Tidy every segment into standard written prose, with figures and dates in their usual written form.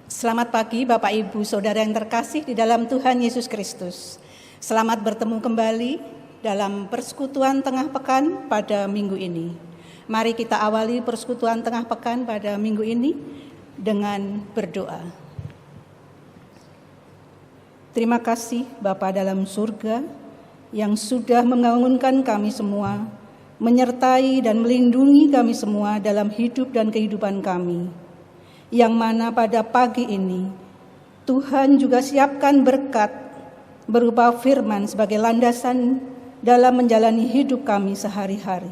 Selamat pagi Bapak Ibu Saudara yang terkasih di dalam Tuhan Yesus Kristus. Selamat bertemu kembali dalam persekutuan tengah pekan pada minggu ini. Mari kita awali persekutuan tengah pekan pada minggu ini dengan berdoa. Terima kasih Bapa dalam surga yang sudah membangunkan kami semua, menyertai dan melindungi kami semua dalam hidup dan kehidupan kami. Yang mana pada pagi ini Tuhan juga siapkan berkat berupa firman sebagai landasan dalam menjalani hidup kami sehari-hari.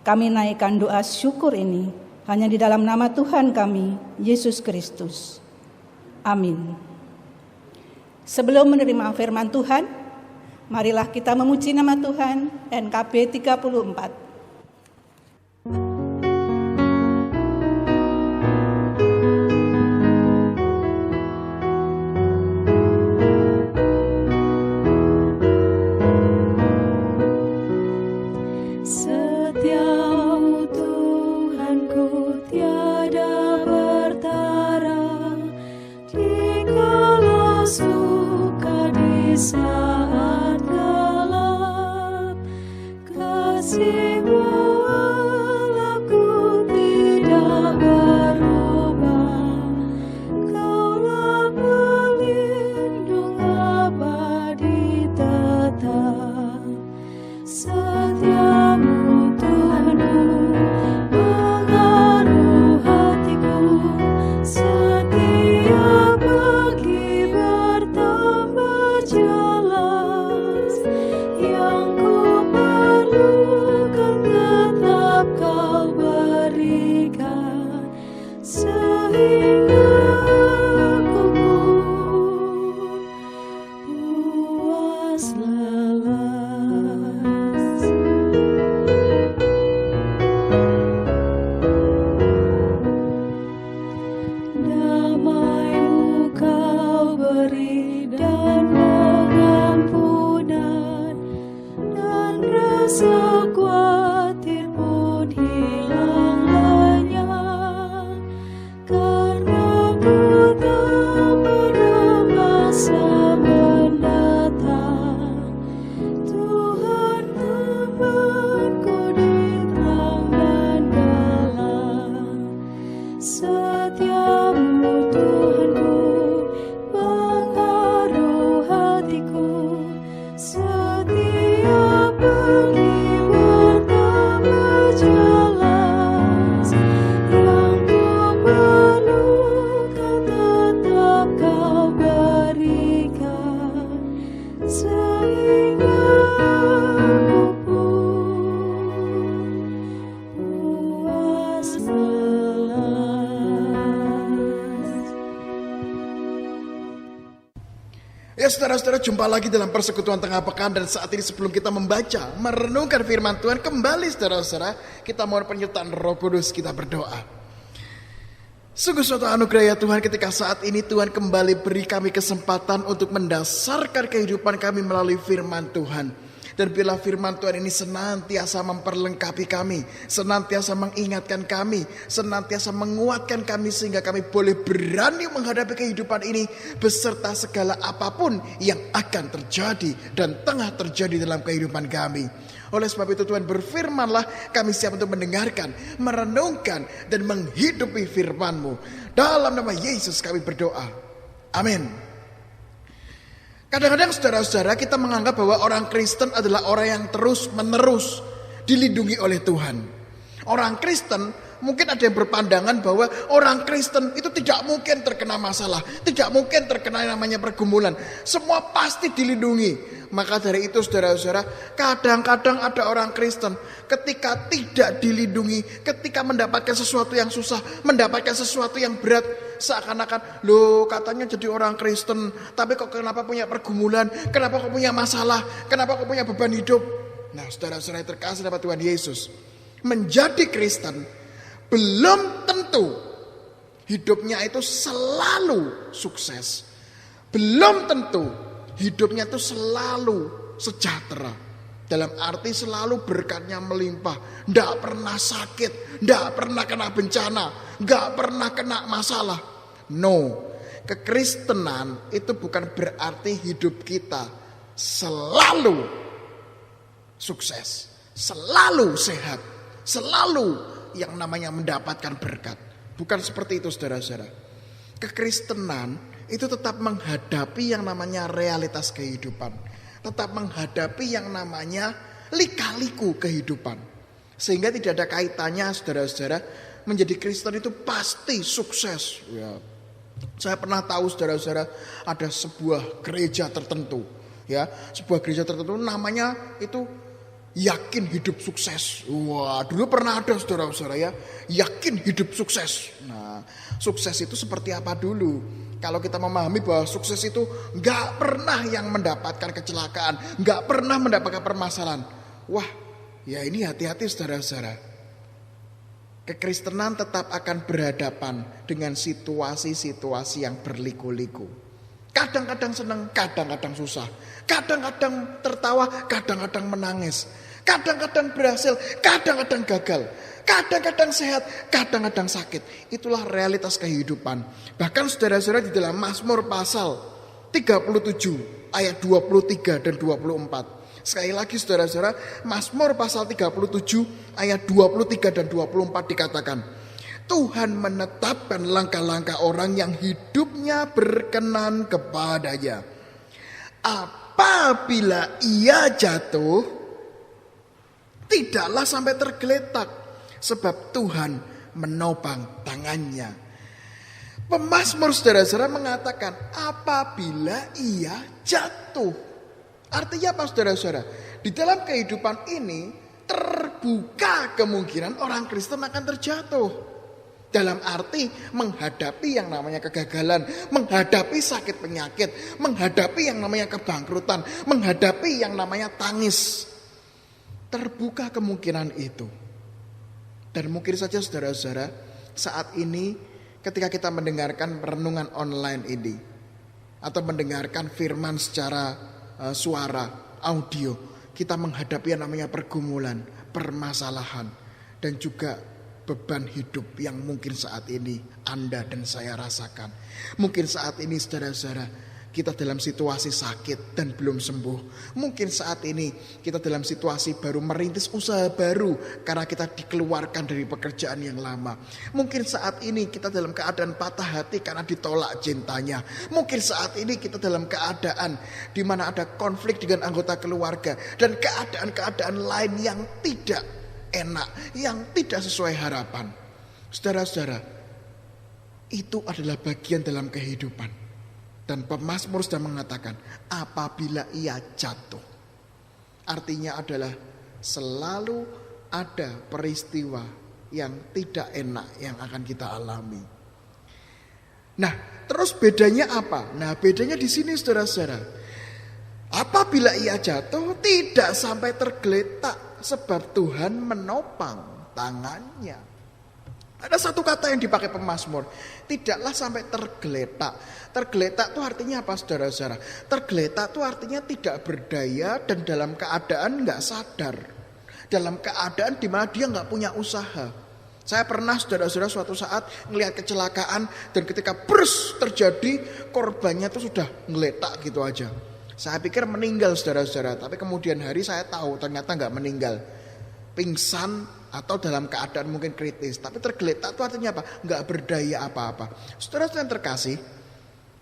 Kami naikkan doa syukur ini hanya di dalam nama Tuhan kami, Yesus Kristus. Amin. Sebelum menerima firman Tuhan, marilah kita memuji nama Tuhan. NKB 34. Saat gelap, kasih-Mu Allahku tidak berubah. Kaulah pelindung abadi tetap. Setiamu Tuhanku mengaruh hatiku. Setiap pagi bertambah jelas, yang ku perlukan tetap Kau berikan, sehingga ku puas lelas. Damai-Mu Kau beri dan pengampunan, dan rasa khawatir pun hilang lenyap. Karena ku tahu pada masa mendatang, Tuhan temanku di terang dan gelap. Setiamu Tuhanku pengaruh hatiku. Setiap pagi bertambah jelas, yang ku perlukan tetap Kau berikan, sehingga ku puas lelas. Ya saudara-saudara, jumpa lagi dalam persekutuan tengah pekan. Dan saat ini sebelum kita membaca, merenungkan firman Tuhan kembali, saudara-saudara, kita mohon penyertaan Roh Kudus, kita berdoa. Sungguh suatu anugerah ya Tuhan, ketika saat ini Tuhan kembali beri kami kesempatan untuk mendasarkan kehidupan kami melalui firman Tuhan. Dan bila firman Tuhan ini senantiasa memperlengkapi kami, senantiasa mengingatkan kami, senantiasa menguatkan kami, sehingga kami boleh berani menghadapi kehidupan ini beserta segala apapun yang akan terjadi dan tengah terjadi dalam kehidupan kami. Oleh sebab itu Tuhan, berfirmanlah, kami siap untuk mendengarkan, merenungkan, dan menghidupi firman-Mu. Dalam nama Yesus kami berdoa. Amin. Kadang-kadang saudara-saudara, kita menganggap bahwa orang Kristen adalah orang yang terus-menerus dilindungi oleh Tuhan. Orang Kristen, mungkin ada yang berpandangan bahwa orang Kristen itu tidak mungkin terkena masalah, tidak mungkin terkena namanya pergumulan. Semua pasti dilindungi. Maka dari itu saudara-saudara, kadang-kadang ada orang Kristen ketika tidak dilindungi, ketika mendapatkan sesuatu yang susah, mendapatkan sesuatu yang berat, seakan-akan, loh katanya jadi orang Kristen, tapi kok kenapa punya pergumulan, kenapa kok punya masalah, kenapa kok punya beban hidup. Nah saudara-saudara yang terkasih dalam Tuhan Yesus, menjadi Kristen belum tentu hidupnya itu selalu sukses. Belum tentu hidupnya itu selalu sejahtera. Dalam arti selalu berkatnya melimpah, tidak pernah sakit, tidak pernah kena bencana, tidak pernah kena masalah. No, kekristenan itu bukan berarti hidup kita selalu sukses, selalu sehat, selalu yang namanya mendapatkan berkat. Bukan seperti itu saudara-saudara. Kekristenan itu tetap menghadapi yang namanya realitas kehidupan. Tetap menghadapi yang namanya lika-liku kehidupan. Sehingga tidak ada kaitannya saudara-saudara, menjadi Kristen itu pasti sukses. Ya. Saya pernah tahu saudara-saudara, ada sebuah gereja tertentu. Ya, sebuah gereja tertentu namanya itu yakin hidup sukses. Wah, dulu pernah ada saudara-saudara ya, yakin hidup sukses. Nah, sukses itu seperti apa dulu? Kalau kita memahami bahwa sukses itu gak pernah yang mendapatkan kecelakaan, gak pernah mendapatkan permasalahan. Wah, ya ini hati-hati saudara-saudara. Kekristenan tetap akan berhadapan dengan situasi-situasi yang berliku-liku. Kadang-kadang senang, kadang-kadang susah. Kadang-kadang tertawa, kadang-kadang menangis. Kadang-kadang berhasil, kadang-kadang gagal. Kadang-kadang sehat, kadang-kadang sakit. Itulah realitas kehidupan. Bahkan saudara-saudara di dalam Mazmur pasal 37 ayat 23 dan 24. Sekali lagi saudara-saudara, Mazmur pasal 37 ayat 23 dan 24 dikatakan, Tuhan menetapkan langkah-langkah orang yang hidupnya berkenan kepadanya. Apabila ia jatuh, tidaklah sampai tergeletak, sebab Tuhan menopang tangannya. Pemazmur saudara-saudara mengatakan apabila ia jatuh. Artinya apa saudara-saudara? Di dalam kehidupan ini terbuka kemungkinan orang Kristen akan terjatuh. Dalam arti menghadapi yang namanya kegagalan, menghadapi sakit penyakit, menghadapi yang namanya kebangkrutan, menghadapi yang namanya tangis. Terbuka kemungkinan itu. Dan mungkin saja saudara-saudara, saat ini ketika kita mendengarkan renungan online ini, atau mendengarkan firman secara suara, audio, kita menghadapi yang namanya pergumulan, permasalahan, dan juga beban hidup yang mungkin saat ini Anda dan saya rasakan. Mungkin saat ini saudara-saudara kita dalam situasi sakit dan belum sembuh. Mungkin saat ini kita dalam situasi baru merintis usaha baru karena kita dikeluarkan dari pekerjaan yang lama. Mungkin saat ini kita dalam keadaan patah hati karena ditolak cintanya. Mungkin saat ini kita dalam keadaan di mana ada konflik dengan anggota keluarga dan keadaan-keadaan lain yang tidak enak, yang tidak sesuai harapan. Saudara-saudara, itu adalah bagian dalam kehidupan. Dan pemazmur sudah mengatakan apabila ia jatuh. Artinya adalah selalu ada peristiwa yang tidak enak yang akan kita alami. Nah, terus bedanya apa? Nah, bedanya di sini saudara-saudara. Apabila ia jatuh tidak sampai tergeletak sebab Tuhan menopang tangannya. Ada satu kata yang dipakai pemazmur, tidaklah sampai tergeletak. Tergeletak itu artinya apa saudara-saudara? Tergeletak itu artinya tidak berdaya dan dalam keadaan gak sadar. Dalam keadaan di mana dia gak punya usaha. Saya pernah saudara-saudara suatu saat melihat kecelakaan dan ketika burst terjadi korbannya itu sudah ngeletak gitu aja. Saya pikir meninggal saudara-saudara, tapi kemudian hari saya tahu ternyata gak meninggal. Pingsan atau dalam keadaan mungkin kritis. Tapi tergeletak itu artinya apa? Gak berdaya apa-apa. Saudara-saudara yang terkasih,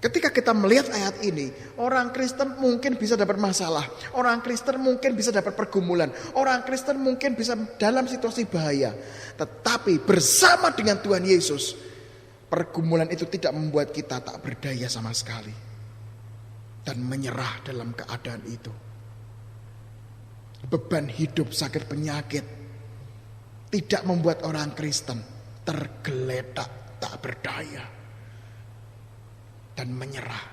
ketika kita melihat ayat ini, orang Kristen mungkin bisa dapat masalah. Orang Kristen mungkin bisa dapat pergumulan. Orang Kristen mungkin bisa dalam situasi bahaya. Tetapi bersama dengan Tuhan Yesus, pergumulan itu tidak membuat kita tak berdaya sama sekali. Dan menyerah dalam keadaan itu. Beban hidup, sakit penyakit tidak membuat orang Kristen tergeletak, tak berdaya dan menyerah.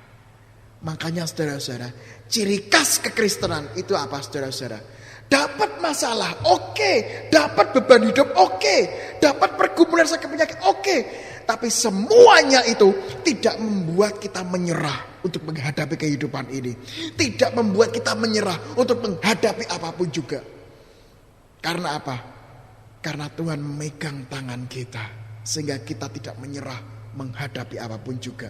Makanya saudara-saudara, ciri khas kekristenan itu apa saudara-saudara? Dapat masalah, oke. Dapat beban hidup, oke. Dapat pergumulan sakit penyakit, oke. Tapi semuanya itu tidak membuat kita menyerah untuk menghadapi kehidupan ini. Tidak membuat kita menyerah untuk menghadapi apapun juga. Karena apa? Karena Tuhan memegang tangan kita. Sehingga kita tidak menyerah menghadapi apapun juga.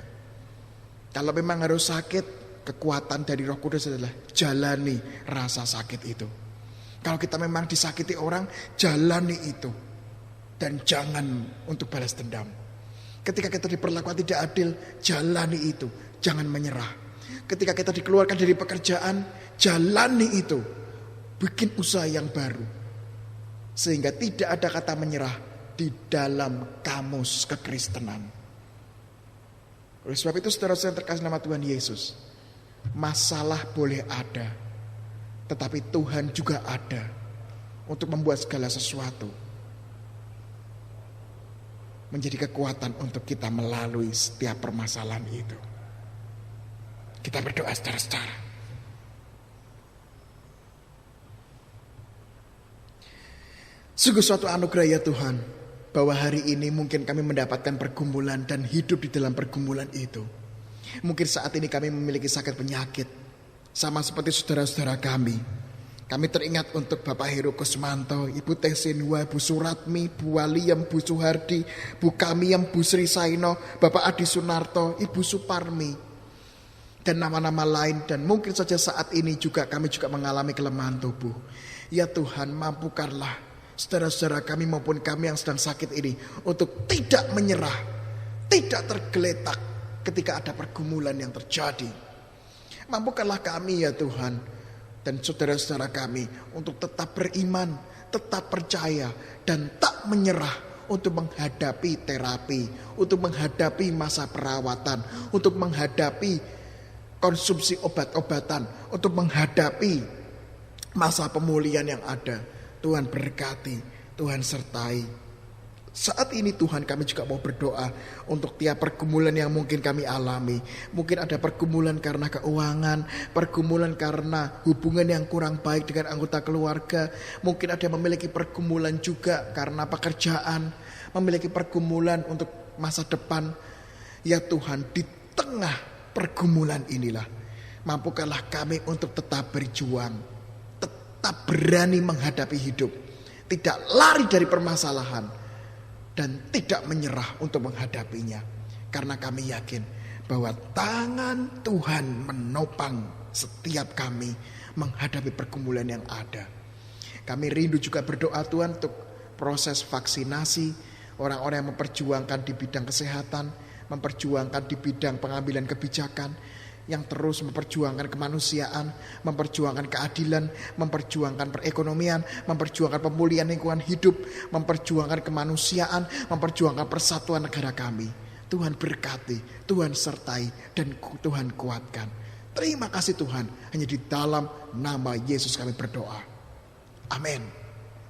Kalau memang harus sakit, kekuatan dari Roh Kudus adalah jalani rasa sakit itu. Kalau kita memang disakiti orang, jalani itu. Dan jangan untuk balas dendam. Ketika kita diperlakukan tidak adil, jalani itu. Jangan menyerah. Ketika kita dikeluarkan dari pekerjaan, jalani itu. Bikin usaha yang baru. Sehingga tidak ada kata menyerah di dalam kamus kekristenan. Oleh sebab itu saudara-saudara yang terkasih nama Tuhan Yesus, masalah boleh ada, tetapi Tuhan juga ada untuk membuat segala sesuatu menjadi kekuatan untuk kita melalui setiap permasalahan itu. Kita berdoa saudara-saudara. Sungguh suatu anugerah ya Tuhan, bahwa hari ini mungkin kami mendapatkan pergumulan dan hidup di dalam pergumulan itu. Mungkin saat ini kami memiliki sakit penyakit, sama seperti saudara-saudara kami. Kami teringat untuk Bapak Heru Kusmanto, Ibu Teh Sinwa, Bu Suratmi, Bu Waliem, Bu Suhardi, Bu Kamiem, Bu Sri Saino, Bapak Adi Sunarto, Ibu Suparmi, dan nama-nama lain. Dan mungkin saja saat ini juga kami juga mengalami kelemahan tubuh. Ya Tuhan, mampukanlah saudara-saudara kami maupun kami yang sedang sakit ini untuk tidak menyerah, tidak tergeletak ketika ada pergumulan yang terjadi. Mampukanlah kami ya Tuhan dan saudara-saudara kami untuk tetap beriman, tetap percaya dan tak menyerah untuk menghadapi terapi, untuk menghadapi masa perawatan, untuk menghadapi konsumsi obat-obatan, untuk menghadapi masa pemulihan yang ada. Tuhan berkati, Tuhan sertai. Saat ini Tuhan kami juga mau berdoa untuk tiap pergumulan yang mungkin kami alami. Mungkin ada pergumulan karena keuangan, pergumulan karena hubungan yang kurang baik dengan anggota keluarga. Mungkin ada yang memiliki pergumulan juga karena pekerjaan, memiliki pergumulan untuk masa depan. Ya Tuhan, di tengah pergumulan inilah, mampukanlah kami untuk tetap berjuang, tetap berani menghadapi hidup, tidak lari dari permasalahan, dan tidak menyerah untuk menghadapinya. Karena kami yakin bahwa tangan Tuhan menopang setiap kami menghadapi pergumulan yang ada. Kami rindu juga berdoa Tuhan untuk proses vaksinasi, orang-orang yang memperjuangkan di bidang kesehatan, memperjuangkan di bidang pengambilan kebijakan, yang terus memperjuangkan kemanusiaan, memperjuangkan keadilan, memperjuangkan perekonomian, memperjuangkan pemulihan lingkungan hidup, memperjuangkan kemanusiaan, memperjuangkan persatuan negara kami. Tuhan berkati, Tuhan sertai, dan Tuhan kuatkan. Terima kasih Tuhan, hanya di dalam nama Yesus kami berdoa. Amin.